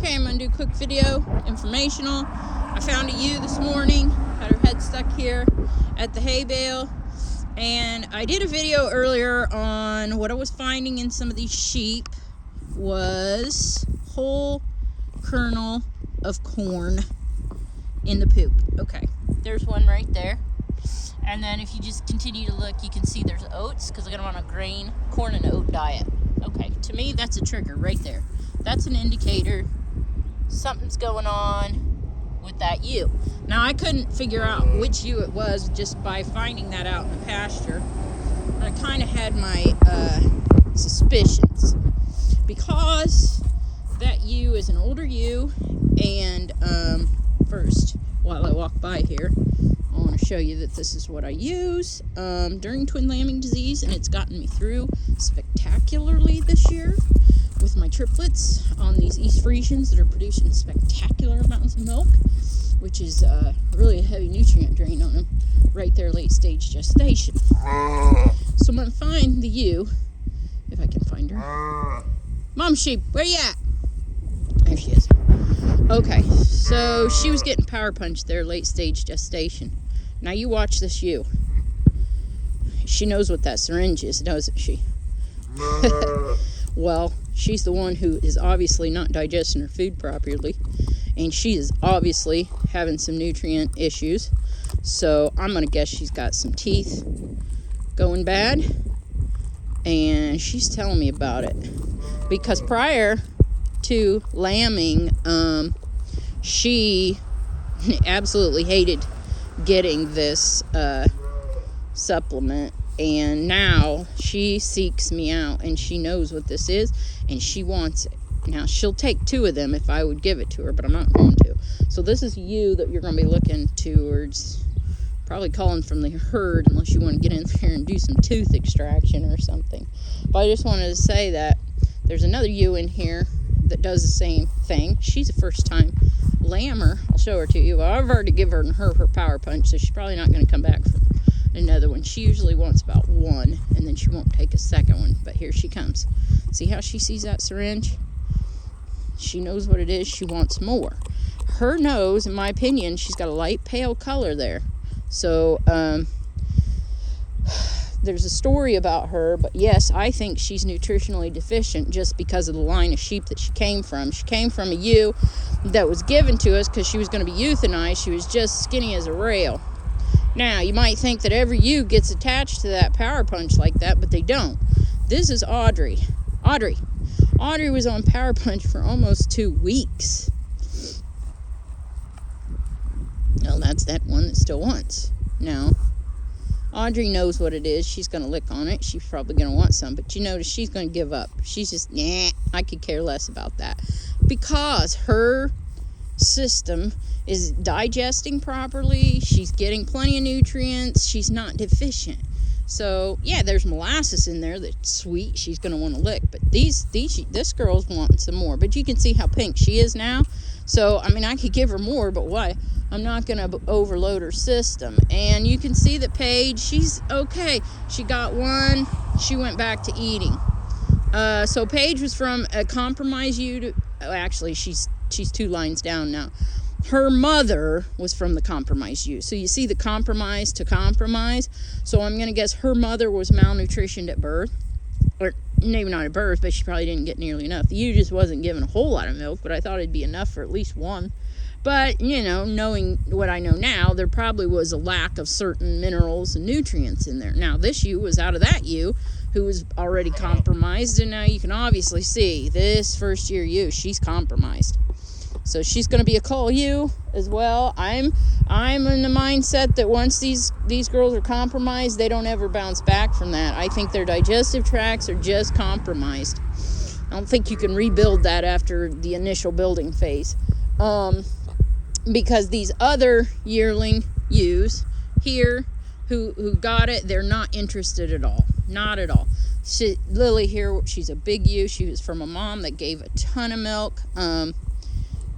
Okay, I'm going to do a quick video, informational. I found a ewe this morning, had her head stuck here at the hay bale. And I did a video earlier on what I was finding in some of these sheep was whole kernel of corn in the poop. Okay, there's one right there. And then if you just continue to look, you can see there's oats because I got them on a grain, corn and oat diet. Okay, to me, that's a trigger right there. That's an indicator something's going on with that ewe. Now, I couldn't figure out which ewe it was just by finding that out in the pasture. I kind of had my suspicions because that ewe is an older ewe. And first, while I walk by here, I want to show you that this is what I use during twin lambing disease, and it's gotten me through spectacularly this year with my triplets on these East Friesians that are producing spectacular amounts of milk, which is really a heavy nutrient drain on them right there, late stage gestation. So I'm going to find the ewe, if I can find her. Mom sheep, where you at? There she is. Okay, so she was getting power punched there, late stage gestation. Now you watch this ewe. She knows what that syringe is, doesn't she? Well, she's the one who is obviously not digesting her food properly, and she is obviously having some nutrient issues. So I'm going to guess she's got some teeth going bad, and she's telling me about it. Because prior to lambing, she absolutely hated getting this supplement, and now she seeks me out and she knows what this is and she wants it. Now, she'll take 2 of them if I would give it to her, but I'm not going to. So this is you that you're going to be looking towards, probably calling from the herd unless you want to get in there and do some tooth extraction or something. But I just wanted to say that there's another ewe in here that does the same thing. She's a first time lammer. I'll show her to you. Well, I've already given her power punch, so she's probably not going to come back for another one. She usually wants about 1, and then she won't take a second one. But here she comes. See how she sees that syringe? She knows what it is. She wants more. Her nose, in my opinion, she's got a light pale color there. So there's a story about her, but yes, I think she's nutritionally deficient just because of the line of sheep that she came from. She came from a ewe that was given to us because she was going to be euthanized. She was just skinny as a rail. Now, you might think that every ewe gets attached to that power punch like that, but they don't. This is Audrey. Audrey was on power punch for almost 2 weeks. Well, that's that one that still wants. Now, Audrey knows what it is. She's going to lick on it. She's probably going to want some, but you notice she's going to give up. She's just, I could care less about that. Because her system is digesting properly. She's getting plenty of nutrients. She's not deficient. So, yeah, there's molasses in there that's sweet. She's going to want to lick. But this girl's wanting some more. But you can see how pink she is now. So, I mean, I could give her more, but why? I'm not going to overload her system. And you can see that Paige, she's okay. She got 1. She went back to eating. So Paige was from a compromised ewe. Actually, she's 2 lines down now. Her mother was from the compromised ewe. So you see the compromise to compromise. So I'm going to guess her mother was malnutritioned at birth. Or maybe not at birth, but she probably didn't get nearly enough. The ewe just wasn't given a whole lot of milk, but I thought it'd be enough for at least 1. But, you know, knowing what I know now, there probably was a lack of certain minerals and nutrients in there. Now, this ewe was out of that ewe who was already compromised, and now you can obviously see this first year ewe, she's compromised. So she's going to be a cull ewe as well. I'm in the mindset that once these girls are compromised, they don't ever bounce back from that. I think their digestive tracts are just compromised. I don't think you can rebuild that after the initial building phase. Because these other yearling ewes here who got it, they're not interested at all. Not at all. Lily here, she's a big ewe. She was from a mom that gave a ton of milk.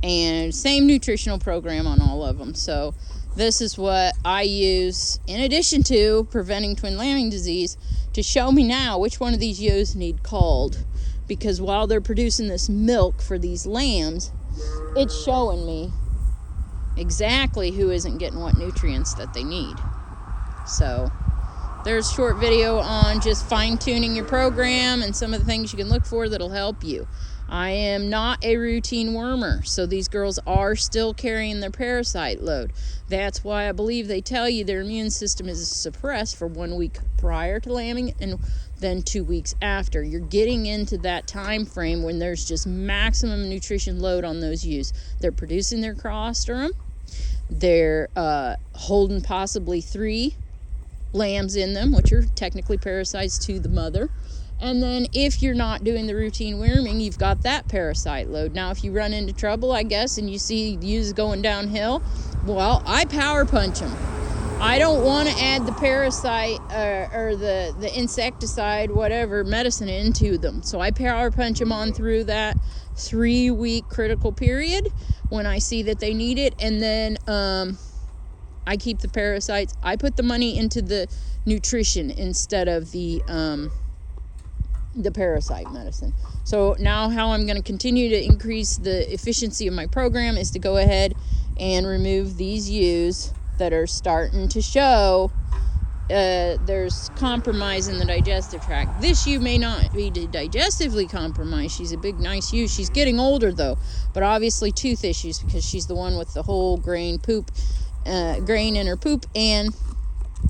And same nutritional program on all of them. So this is what I use in addition to preventing twin lambing disease to show me now which one of these ewes need culled. because while they're producing this milk for these lambs, it's showing me exactly who isn't getting what nutrients that they need. So there's a short video on just fine-tuning your program and some of the things you can look for that'll help you. I am not a routine wormer, so these girls are still carrying their parasite load. That's why I believe they tell you their immune system is suppressed for 1 week prior to lambing and then 2 weeks after. You're getting into that time frame when there's just maximum nutrition load on those ewes. They're producing their colostrum. They're holding possibly 3 lambs in them, which are technically parasites to the mother. And then if you're not doing the routine worming, you've got that parasite load. Now, if you run into trouble, I guess, and you see ewes going downhill, well, I power punch them. I don't want to add the parasite or the insecticide, whatever, medicine into them. So I power punch them on through that 3-week critical period when I see that they need it. And then I keep the parasites. I put the money into the nutrition instead of the parasite medicine. So now how I'm going to continue to increase the efficiency of my program is to go ahead and remove these ewes that are starting to show there's compromise in the digestive tract. This ewe may not be digestively compromised. She's a big, nice ewe. She's getting older, though, but obviously tooth issues because she's the one with the whole grain in her poop, and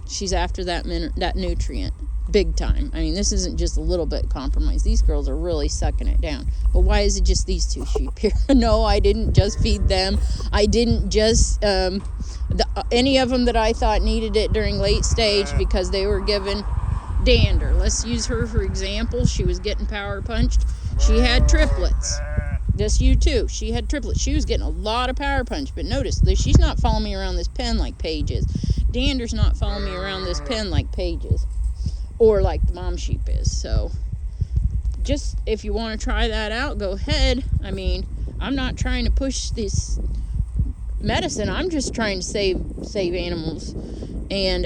she's after that nutrient big time. I mean, this isn't just a little bit compromised. These girls are really sucking it down. But why is it just these 2 sheep here? No, I didn't just feed them. I didn't just any of them that I thought needed it during late stage because they were given dander. Let's use her for example. She was getting power punched. She had triplets. This ewe too. She had triplets. She was getting a lot of power punch. But notice, she's not following me around this pen like Paige is. Dander's not following me around this pen like Paige is. Or like the mom sheep is. So just if you want to try that out, go ahead. I mean, I'm not trying to push this medicine. I'm just trying to save animals. And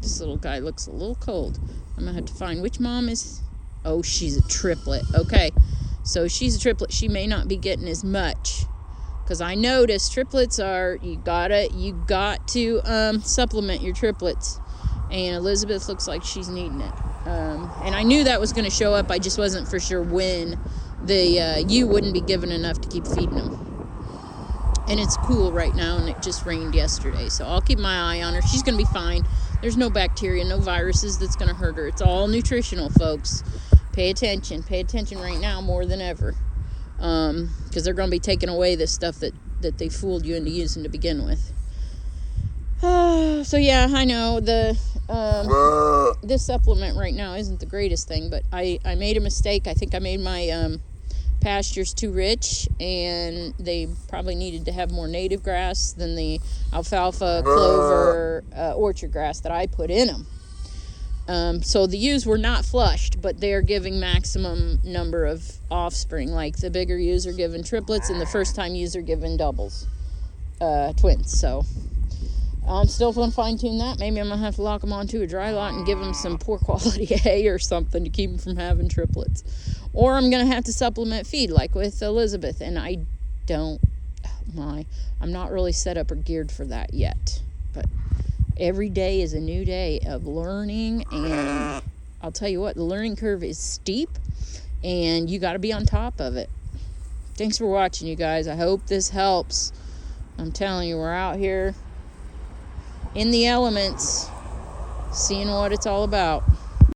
this little guy looks a little cold. I'm gonna have to find which mom is. Oh, she's a triplet. Okay, so she's a triplet. She may not be getting as much because I noticed triplets are you got to supplement your triplets. And Elizabeth looks like she's needing it. And I knew that was going to show up. I just wasn't for sure when. The ewe wouldn't be given enough to keep feeding them. And it's cool right now, and it just rained yesterday. So I'll keep my eye on her. She's going to be fine. There's no bacteria, no viruses that's going to hurt her. It's all nutritional, folks. Pay attention. Pay attention right now more than ever. Because they're going to be taking away the stuff that they fooled you into using to begin with. So yeah, I know this supplement right now isn't the greatest thing, but I made a mistake. I think I made my pastures too rich, and they probably needed to have more native grass than the alfalfa, clover, orchard grass that I put in them. So the ewes were not flushed, but they're giving maximum number of offspring. Like the bigger ewes are giving triplets, and the first time ewes are giving doubles, twins. So I'm still going to fine-tune that. Maybe I'm going to have to lock them onto a dry lot and give them some poor quality hay or something to keep them from having triplets. Or I'm going to have to supplement feed like with Elizabeth. And I'm not really set up or geared for that yet. But every day is a new day of learning. And I'll tell you what, the learning curve is steep. And you got to be on top of it. Thanks for watching, you guys. I hope this helps. I'm telling you, we're out here in the elements, seeing what it's all about.